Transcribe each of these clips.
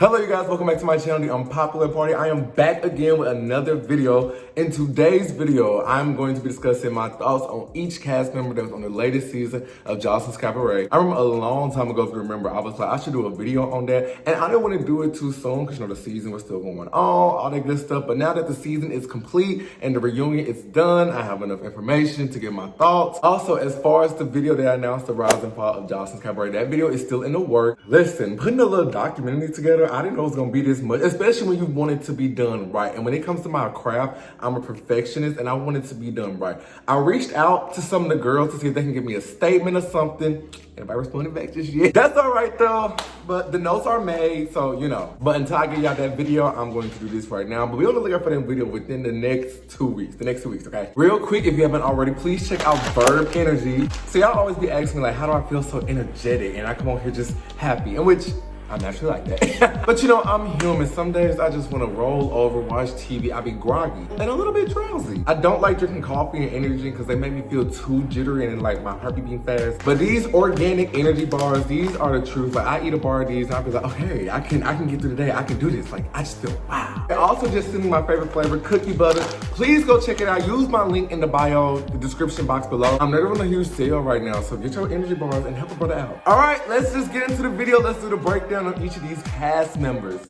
Hello you guys, welcome back to my channel, The Unpopular Party. I am back again with another video. In today's video, I'm going to be discussing my thoughts on each cast member that was on the latest season of JOSELINE Cabaret. I remember a long time ago, if you remember, I was like, I should do a video on that. And I didn't want to do it too soon because, you know, the season was still going on, all that good stuff. But now that the season is complete and the reunion is done, I have enough information to give my thoughts. Also, as far as the video that I announced, the rise and fall of JOSELINE Cabaret, that video is still in the work. Listen, putting a little documentary together, I didn't know it was gonna be this much, especially when you want it to be done right. And when it comes to my craft, I'm a perfectionist and I want it to be done right. I reached out to some of the girls to see if they can give me a statement or something. Anybody responded back just yet? That's all right though, but the notes are made, so you know. But until I get y'all that video, I'm going to do this right now. But we're gonna look out for that video within the next 2 weeks, okay? Real quick, if you haven't already, please check out Verb Energy. So y'all always be asking me like, how do I feel so energetic? And I come on here just happy, in which I'm naturally like that. But you know, I'm human. Some days I just want to roll over, watch TV. I be groggy and a little bit drowsy. I don't like drinking coffee and energy because they make me feel too jittery and like my heart beating fast. But these organic energy bars, these are the truth. Like I eat a bar of these and I'll be like, okay, I can get through the day. I can do this. Like I just feel wow. And also just send me my favorite flavor, cookie butter. Please go check it out. Use my link in the bio, the description box below. I'm never on a huge sale right now, so get your energy bars and help a brother out. All right, let's just get into the video. Let's do the breakdown on each of these cast members.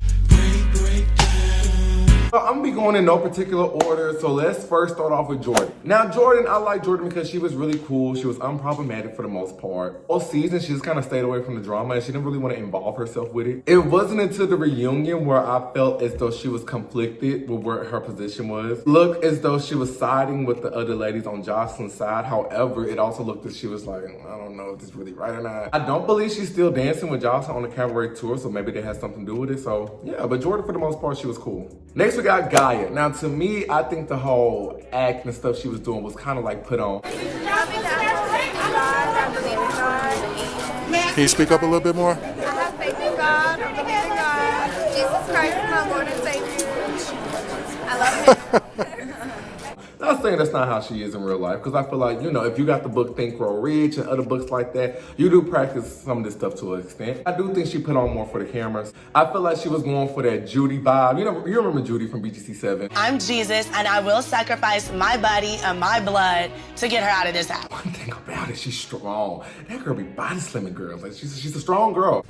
So I'm gonna be going in no particular order, so let's first start off with Jordan. Now Jordan, I like Jordan because she was really cool. She was unproblematic for the most part. All season, she just kind of stayed away from the drama and she didn't really want to involve herself with it. It wasn't until the reunion where I felt as though she was conflicted with where her position was. Looked as though she was siding with the other ladies on JOSELINE's side. However, it also looked as she was like, I don't know if this is really right or not. I don't believe she's still dancing with JOSELINE on the cabaret tour, so maybe that has something to do with it. So yeah, but Jordan for the most part, she was cool. Next we got Gaia. Now to me, I think the whole act and stuff she was doing was kind of like put on. Can you speak up a little bit more? I have faith in God. I believe in God. Jesus Christ is my Lord and Savior. I love him. Not saying that's not how she is in real life, because I feel like, you know, if you got the book Think Grow Rich and other books like that, you do practice some of this stuff to an extent. I do think she put on more for the cameras. I feel like she was going for that Judy vibe. You know, you remember Judy from BGC7. I'm Jesus, and I will sacrifice my body and my blood to get her out of this house. One thing about it, she's strong. That girl be body slamming girls. Like she's a strong girl.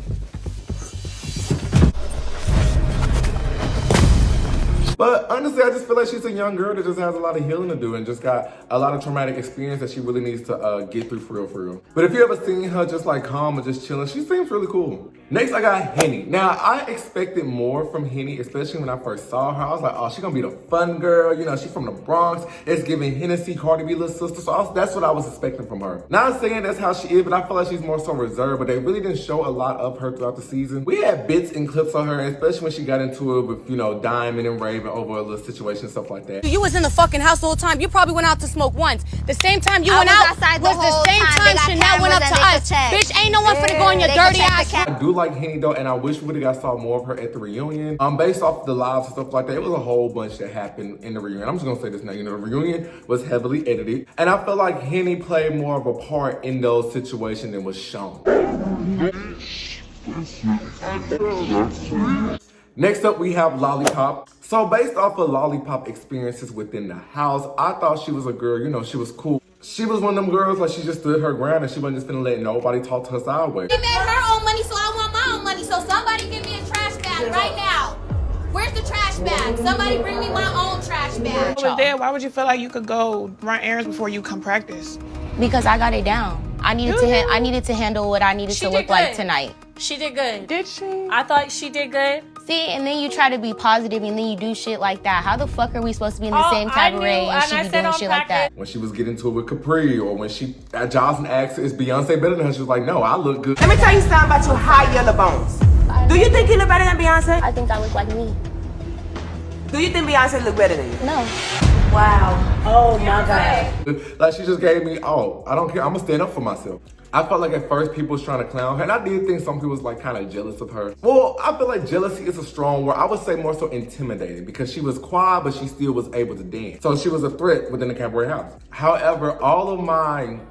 But honestly, I just feel like she's a young girl that just has a lot of healing to do and just got a lot of traumatic experience that she really needs to get through for real. But if you ever seen her just like calm and just chilling, she seems really cool. Next, I got Henny. Now, I expected more from Henny, especially when I first saw her. I was like, oh, she's gonna be the fun girl. You know, she's from the Bronx. It's giving Hennessy, Cardi B, little sister. So that's what I was expecting from her. Not saying that's how she is, but I feel like she's more so reserved. But they really didn't show a lot of her throughout the season. We had bits and clips of her, especially when she got into it with, you know, Diamond and Raven over a little situation, stuff like that. You was in the fucking house the whole time. You probably went out to smoke once. The same time you went out was the same time Chanel went up to us. Bitch, ain't no one finna go in your dirty ass. I do like Henny though, and I wish we would've got saw more of her at the reunion. Based off the lives and stuff like that, it was a whole bunch that happened in the reunion. I'm just gonna say this now, you know, the reunion was heavily edited, and I feel like Henny played more of a part in those situations than was shown. Next up, we have Lollipop. So based off of Lollipop experiences within the house, I thought she was a girl, you know, she was cool. She was one of them girls, like she just stood her ground and she wasn't just gonna let nobody talk to her sideways. She made her own money, so I want my own money. So somebody give me a trash bag right now. Where's the trash bag? Somebody bring me my own trash bag. I was there. Why would you feel like you could go run errands before you come practice? Because I got it down. I needed to handle what I needed to look like tonight. She did good. Did she? I thought she did good. See, and then you try to be positive and then you do shit like that. How the fuck are we supposed to be in the same cabaret and she be doing shit like that? When she was getting to it with Capri, or when she, JOSELINE asked, is Beyonce better than her? She was like, no, I look good. Let me tell you something about your high yellow bones. Do you think you look better than Beyonce? I think I look like me. Do you think Beyonce look better than you? No. Wow. Oh my God. Like she just gave me, oh, I don't care, I'm gonna stand up for myself. I felt like at first people was trying to clown her, and I did think some people was like kind of jealous of her. Well, I feel like jealousy is a strong word. I would say more so intimidating, because she was quiet, but she still was able to dance. So she was a threat within the cabaret house. However, all of mine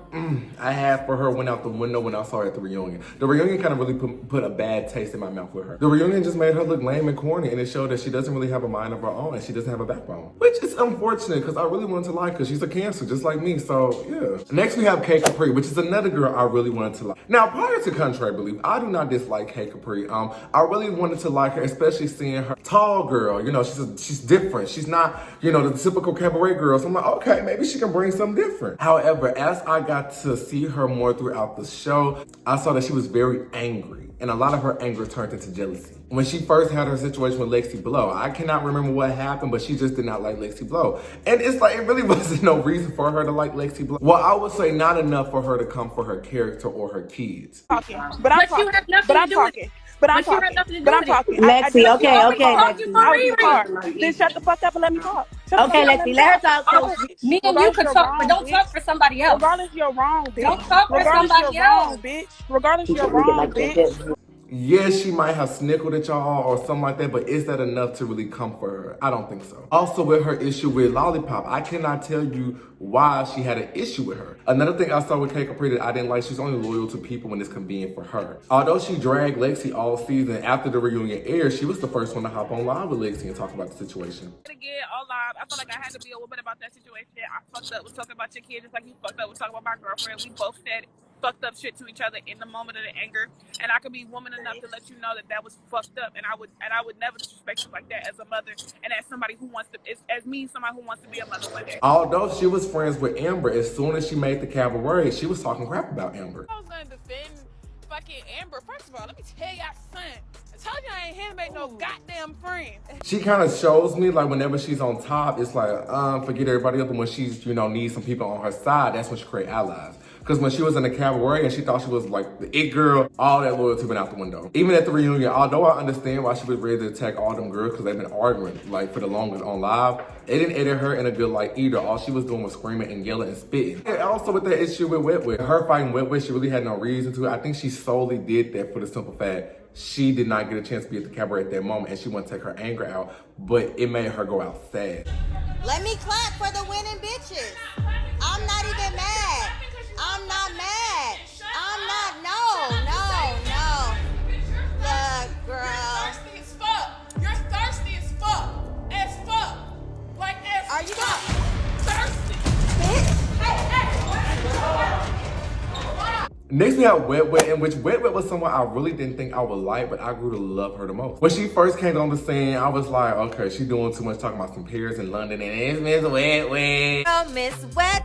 I had for her went out the window when I saw her at the reunion. The reunion kind of really put a bad taste in my mouth with her. The reunion just made her look lame and corny, and it showed that she doesn't really have a mind of her own, and she doesn't have a backbone. Which is unfortunate, because I really wanted to like her. She's a Cancer, just like me, so yeah. Next we have K Capri, which is another girl I really wanted to like. Now, prior to Contrary Belief, I do not dislike K Capri. I really wanted to like her, especially seeing her tall girl. You know, she's different. She's not, you know, the typical cabaret girl. So I'm like, okay, maybe she can bring something different. However, as I got to see her more throughout the show, I saw that she was very angry, and a lot of her anger turned into jealousy. When she first had her situation with Lacey Blow, I cannot remember what happened, but she just did not like Lacey Blow. And it's like, it really wasn't no reason for her to like Lacey Blow. Well, I would say not enough for her to come for her character or her kids. But I'm talking. Lexi, okay, Lexi. Then shut the fuck up and let me talk. Okay, Lexi, let her talk. Me and you can talk, but don't talk for somebody else. Regardless, you're wrong, bitch. Don't talk for somebody else. Regardless, you're wrong, bitch. Yes, she might have snickered at y'all or something like that, but is that enough to really comfort her? I don't think so. Also, with her issue with Lollipop, I cannot tell you why she had an issue with her. Another thing I saw with K Capri that I didn't like, she's only loyal to people when it's convenient for her. Although she dragged Lacey all season, after the reunion aired, she was the first one to hop on live with Lacey and talk about the situation. Again, all live, I felt like I had to be a woman about that situation. I fucked up with talking about your kid just like you fucked up with talking about my girlfriend. We both said fucked up shit to each other in the moment of the anger, and I could be woman enough to let you know that that was fucked up, and I would never disrespect you like that as a mother and as somebody who wants to, as me, somebody who wants to be a mother one day. Although she was friends with Amber, as soon as she made the cabaret, she was talking crap about Amber. I was gonna defend fucking Amber. First of all, let me tell y'all something. I told you I ain't here to make no goddamn friend. She kind of shows me, like, whenever she's on top, it's like, forget everybody else, but when she's, you know, needs some people on her side, that's when she create allies. Because when she was in the cabaret and she thought she was like the it girl, all that loyalty went out the window. Even at the reunion, although I understand why she was ready to attack all them girls because they've been arguing like for the longest on live, it didn't edit her in a good light either. All she was doing was screaming and yelling and spitting. And also with that issue with Whitwit, her fighting Whitwit, she really had no reason to. I think she solely did that for the simple fact she did not get a chance to be at the cabaret at that moment and she wanted to take her anger out, but it made her go out sad. Let me clap for the winning bitches. I'm not even mad. I'm not mad. I'm not, no. Look, girl. You're thirsty as fuck. You're thirsty as fuck. As fuck. Like as Are you fuck. Thirsty. Next we have Whitwit, in which Whitwit was someone I really didn't think I would like, but I grew to love her the most. When she first came on the scene, I was like, okay, she's doing too much talking about some peers in London, and it's Miss Whitwit. Oh, Miss Wet,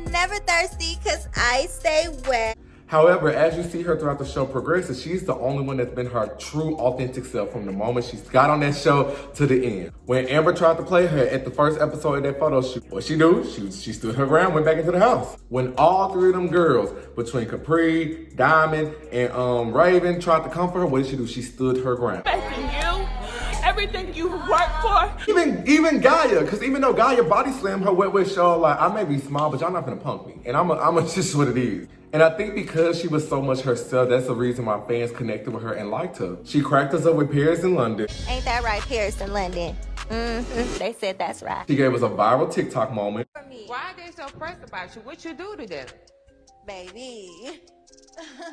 never thirsty, cause I stay wet. However, as you see her throughout the show progresses, she's the only one that's been her true, authentic self from the moment she's got on that show to the end. When Amber tried to play her at the first episode of that photo shoot, what she do? She stood her ground, went back into the house. When all three of them girls, between Capri, Diamond, and Raven, tried to comfort her, what did she do? She stood her ground. Thanking you. Everything you worked for. Even Gaia, because even though Gaia body slammed her Whitwit show, like, I may be small, but y'all not gonna punk me. And I'm just what it is. And I think because she was so much herself, that's the reason why fans connected with her and liked her. She cracked us up with Paris in London. Ain't that right, Paris in London? They said that's right. She gave us a viral TikTok moment. Why are they so pressed about you? What you do to them? Baby.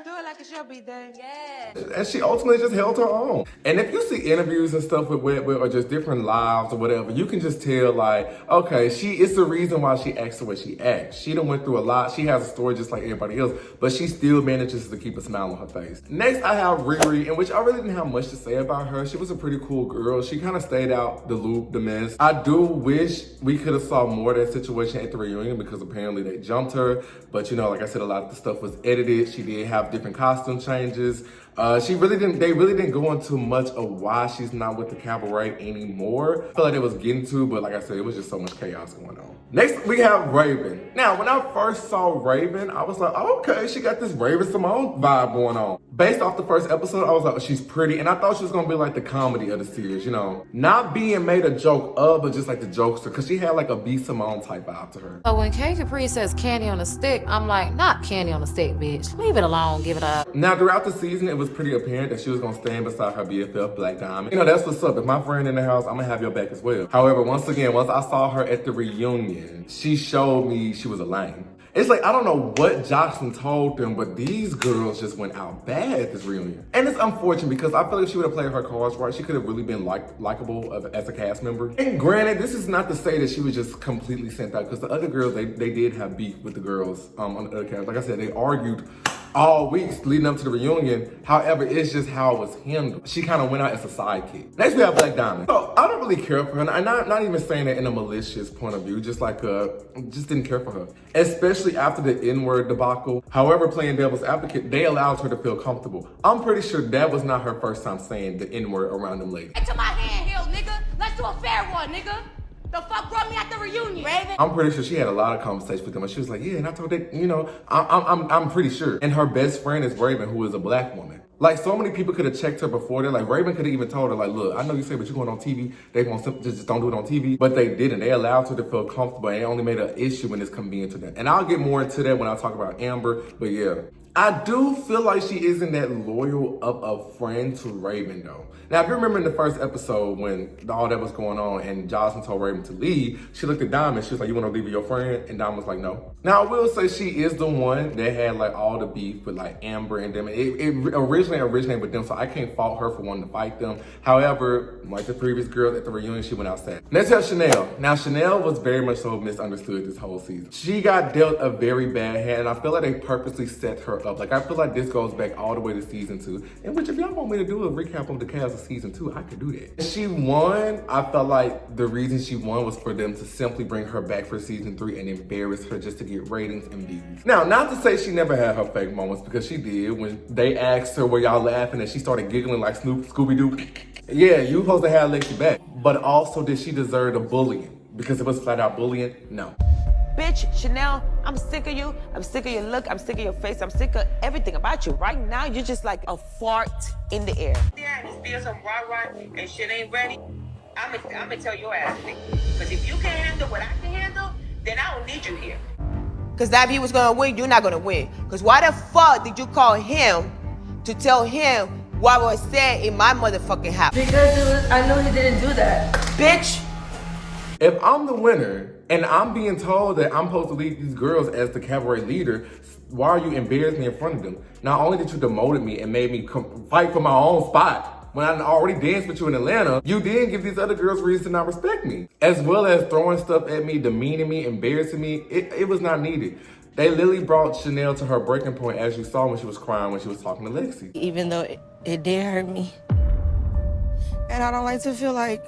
Do it like it's your birthday. Yeah. And she ultimately just held her own. And if you see interviews and stuff with Whitwit or just different lives or whatever, you can just tell, like, okay, it's the reason why she acts the way she acts. She done went through a lot. She has a story just like everybody else, but she still manages to keep a smile on her face. Next, I have Riri, in which I really didn't have much to say about her. She was a pretty cool girl. She kind of stayed out the loop, the mess. I do wish we could have saw more of that situation at the reunion because apparently they jumped her. But, you know, like I said, a lot of the stuff was edited. She did have different costume changes. They really didn't go into much of why she's not with the cabaret anymore. I feel like it was getting to, but like I said, it was just so much chaos going on. Next, we have Raven. Now, when I first saw Raven, I was like, oh, okay, she got this Raven Simone vibe going on. Based off the first episode, I was like, oh, she's pretty, and I thought she was gonna be like the comedy of the series, you know? Not being made a joke of, but just like the jokester, because she had like a B. Simone type vibe to her. So when K Capri says candy on a stick, I'm like, not candy on a stick, bitch. Leave it alone, give it up. Now, throughout the season, it was pretty apparent that she was gonna stand beside her BFF, Black Diamond. You know, that's what's up. If my friend in the house, I'm gonna have your back as well. However, once I saw her at the reunion, she showed me she was a lame. It's like, I don't know what Jocelyn told them, but these girls just went out bad at this reunion. And it's unfortunate because I feel like if she would have played her cards right, she could have really been likable as a cast member. And granted, this is not to say that she was just completely sent out, because the other girls, they did have beef with the girls on the other cast. Like I said, they argued all weeks leading up to the reunion. However, it's just how it was handled. She kind of went out as a sidekick. Next, we have Black Diamond. So I don't really care for her, and I'm not even saying that in a malicious point of view, just didn't care for her. Especially after the N-word debacle. However, playing devil's advocate, they allowed her to feel comfortable. I'm pretty sure that was not her first time saying the N-word around them ladies. To my handheld, nigga. Let's do a fair one, nigga. The fuck brought me at the reunion? Raven? I'm pretty sure she had a lot of conversations with them, and she was like, yeah, and I told that, you know, I'm pretty sure. And her best friend is Raven, who is a Black woman. Like, so many people could have checked her before that. Like, Raven could have even told her, like, look, I know you say, but you're going on TV. They won't just don't do it on TV. But they didn't. They allowed her to feel comfortable, and they only made an issue when it's convenient to them. And I'll get more into that when I talk about Amber, but yeah. I do feel like she isn't that loyal of a friend to Raven, though. Now, if you remember in the first episode when all that was going on and Jocelyn told Raven to leave, she looked at Diamond. She was like, you want to leave with your friend? And Diamond was like, no. Now, I will say she is the one that had like all the beef with like Amber and them. It originally originated with them, so I can't fault her for wanting to fight them. However, like the previous girl at the reunion, she went outside. Next we have Chanel. Now, Chanel was very much so misunderstood this whole season. She got dealt a very bad hand, and I feel like they purposely set her up. Like, I feel like this goes back all the way to season 2. And which, if y'all want me to do a recap of the cast of season 2, I could do that. She won. I felt like the reason she won was for them to simply bring her back for season 3 and embarrass her just to get ratings and views. Now, not to say she never had her fake moments, because she did. When they asked her, were y'all laughing, and she started giggling like Scooby-Doo. Yeah, you supposed to have Lacey back. But also, did she deserve the bullying? Because it was flat out bullying? No. Bitch, Chanel, I'm sick of you. I'm sick of your look. I'm sick of your face. I'm sick of everything about you. Right now, you're just like a fart in the air. Yeah, and still some rah-rah and shit ain't ready. I'm gonna tell your ass thing. Because if you can't handle what I can handle, then I don't need you here. Because that if he was gonna win, you're not gonna win. Because why the fuck did you call him to tell him what was said in my motherfucking house? Because I know he didn't do that. Bitch. If I'm the winner and I'm being told that I'm supposed to lead these girls as the cabaret leader, why are you embarrassing me in front of them? Not only did you demoted me and made me fight for my own spot when I already danced with you in Atlanta, you did give these other girls reason to not respect me. As well as throwing stuff at me, demeaning me, embarrassing me. It was not needed. They literally brought Chanel to her breaking point, as you saw when she was crying when she was talking to Lacey. Even though it did hurt me. And I don't like to feel like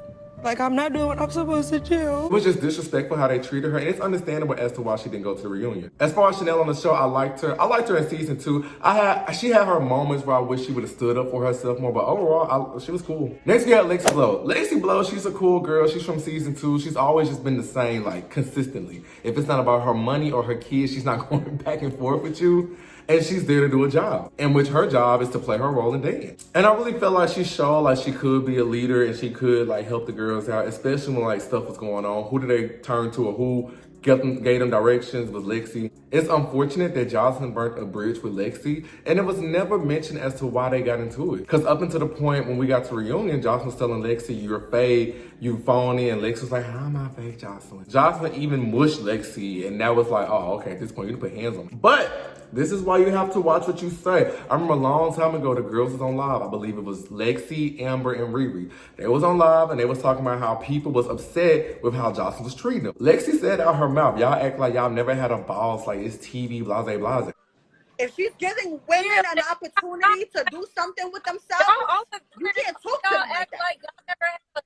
I'm not doing what I'm supposed to do. It was just disrespectful how they treated her, and it's understandable as to why she didn't go to the reunion. As far as Chanel on the show, I liked her. I liked her in season 2. She had her moments where I wish she would have stood up for herself more, but overall, she was cool. Next, we have Lacey Blow. Lacey Blow, she's a cool girl. She's from season 2. She's always just been the same, like, consistently. If it's not about her money or her kids, she's not going back and forth with you. And she's there to do a job, in which her job is to play her role and dance. And I really felt like she showed like she could be a leader and she could like help the girls out, especially when like stuff was going on. Who did they turn to, or who gave them directions with Lacey? It's unfortunate that Jocelyn burnt a bridge with Lacey, and it was never mentioned as to why they got into it. Because up until the point when we got to reunion, Jocelyn was telling Lacey, you're fake, you phony, and Lacey was like, how am I fake, Jocelyn? Jocelyn even mushed Lacey, and that was like, oh, okay, at this point, you can put hands on me. But this is why you have to watch what you say. I remember a long time ago, the girls was on live. I believe it was Lacey, Amber, and Riri. They was on live, and they was talking about how people was upset with how Jocelyn was treating them. Lacey said out her mouth, y'all act like y'all never had a boss, like it's TV, blase, blase. If she's giving women an opportunity to do something with themselves, you can't talk to them like that.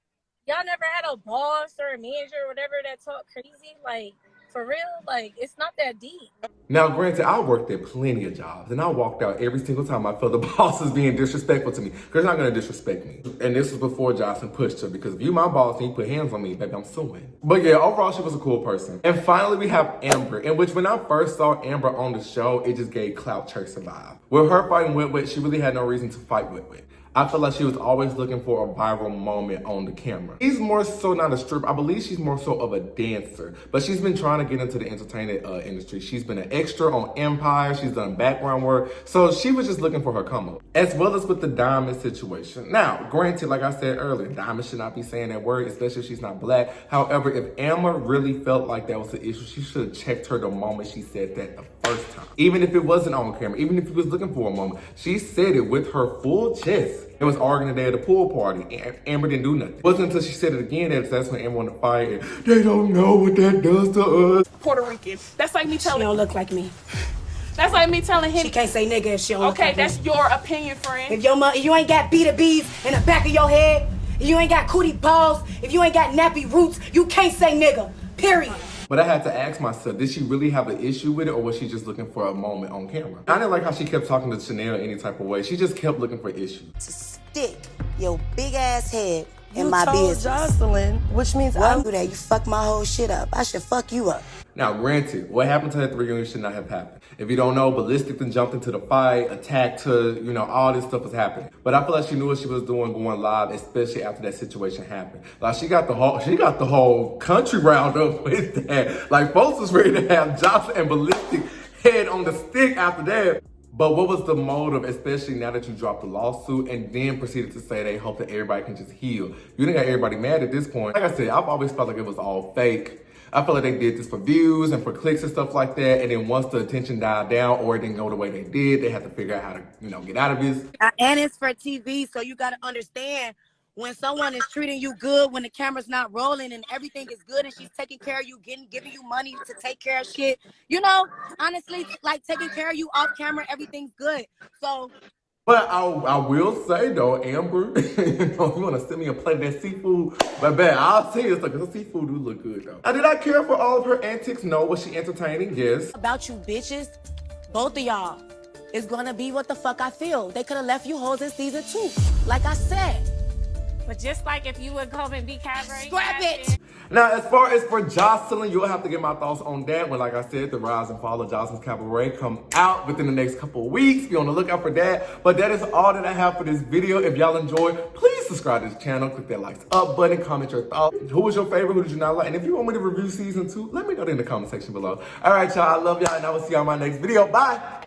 Y'all never had a boss or a manager or whatever that talk crazy. Like, For real? Like, it's not that deep. Now, granted, I worked at plenty of jobs, and I walked out every single time I felt the boss was being disrespectful to me, because they're not going to disrespect me. And this was before Jocelyn pushed her, because if you my boss and you put hands on me, baby, I'm suing. But yeah, overall, she was a cool person. And finally, we have Amber, in which when I first saw Amber on the show, it just gave clout chaser vibe. With her fighting Whitney, she really had no reason to fight Whitney. I feel like she was always looking for a viral moment on the camera. She's more so not a stripper. I believe she's more so of a dancer, but she's been trying to get into the entertainment industry. She's been an extra on Empire. She's done background work. So she was just looking for her come up, as well as with the Diamond situation. Now, granted, like I said earlier, Diamond should not be saying that word, especially if she's not black. However, if Amber really felt like that was the issue, she should have checked her the moment she said that the first time. Even if it wasn't on camera, even if he was looking for a moment, she said it with her full chest. It was arguing the day at the pool party. Amber didn't do nothing. It wasn't until she said it again that's when Amber wanted to fight. And they don't know what that does to us. Puerto Rican. That's like me telling. She don't look like me. That's like me telling him. She can't say nigga if she don't look like me. Okay, that's your opinion, friend. If you ain't got B's in the back of your head, if you ain't got cootie balls, if you ain't got nappy roots, you can't say nigga. Period. But I had to ask myself, did she really have an issue with it, or was she just looking for a moment on camera? I didn't like how she kept talking to Chanel any type of way. She just kept looking for issues. To stick your big ass head in You my told business. Jocelyn, which means I'm do that. You fuck my whole shit up. I should fuck you up. Now, granted, what happened to that reunion should not have happened. If you don't know, Ballistic then jumped into the fight, attacked her, you know, all this stuff was happening. But I feel like she knew what she was doing going live, especially after that situation happened. Like, she got the whole country round up with that. Like, folks was ready to have Jocelyn and Ballistic head on the stick after that. But what was the motive, especially now that you dropped the lawsuit and then proceeded to say they hope that everybody can just heal? You didn't got everybody mad at this point. Like I said, I've always felt like it was all fake. I feel like they did this for views and for clicks and stuff like that. And then once the attention died down or it didn't go the way they did, they had to figure out how to, you know, get out of this. And it's for TV, so you got to understand when someone is treating you good, when the camera's not rolling and everything is good and she's taking care of you, giving you money to take care of shit. You know, honestly, like taking care of you off camera, everything's good. So. But I will say though, Amber, you want to send me a plate of that seafood? But man, I'll tell you, it's like the seafood do look good though. Now, did I care for all of her antics? No. Was she entertaining? Yes. About you bitches, both of y'all, is gonna be what the fuck I feel. They could have left you hoes in season 2, like I said. But just like if you would come and be Cabaret. Scrap it! Now, as far as for Jocelyn, you'll have to get my thoughts on that when, like I said, the rise and fall of Jocelyn's Cabaret come out within the next couple of weeks. Be on the lookout for that. But that is all that I have for this video. If y'all enjoyed, please subscribe to this channel. Click that likes up button. Comment your thoughts. Who was your favorite? Who did you not like? And if you want me to review season 2, let me know in the comment section below. All right, y'all. I love y'all, and I will see y'all in my next video. Bye.